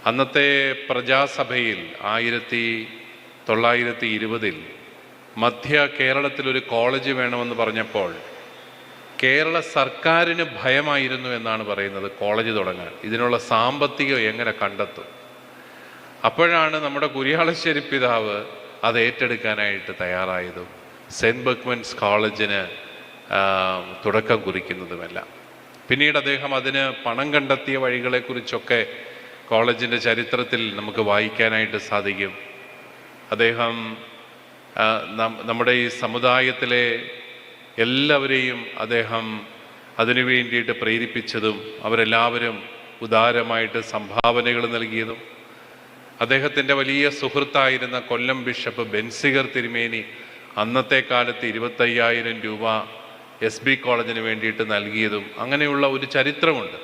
അന്നത്തെ പ്രജാസഭയിൽ 1920 മധ്യ കേരളത്തിലൊരു കോളേജ് വേണമെന്ന് പറഞ്ഞപ്പോൾ കേരള സർക്കാരിന് ഭയമായിരുന്നു എന്നാണ് പറയുന്നത് കോളേജ് തുടങ്ങാൻ. ഇതിനുള്ള സാമ്പത്തികം എങ്ങനെ കണ്ടെത്തും? അപ്പോഴാണ് നമ്മുടെ കുര്യാളശ്ശേരി പിതാവ് അത് ഏറ്റെടുക്കാനായിട്ട് തയ്യാറായതും സെൻറ്റ് ബെർക്ക്മെൻസ് കോളേജിന് തുടക്കം കുറിക്കുന്നതുമെല്ലാം. പിന്നീട് അദ്ദേഹം അതിന് പണം കണ്ടെത്തിയ വഴികളെക്കുറിച്ചൊക്കെ കോളേജിൻ്റെ ചരിത്രത്തിൽ നമുക്ക് വായിക്കാനായിട്ട് സാധിക്കും. അദ്ദേഹം നമ്മുടെ ഈ സമുദായത്തിലെ എല്ലാവരെയും അദ്ദേഹം അതിനു വേണ്ടിയിട്ട് പ്രേരിപ്പിച്ചതും അവരെല്ലാവരും ഉദാരമായിട്ട് സംഭാവനകൾ നൽകിയതും അദ്ദേഹത്തിൻ്റെ വലിയ സുഹൃത്തായിരുന്ന കൊല്ലം ബിഷപ്പ് ബെൻസിഗർ തിരുമേനി അന്നത്തെ കാലത്ത് 25,000 രൂപ SB കോളേജിന് വേണ്ടിയിട്ട് നൽകിയതും അങ്ങനെയുള്ള ഒരു ചരിത്രമുണ്ട്.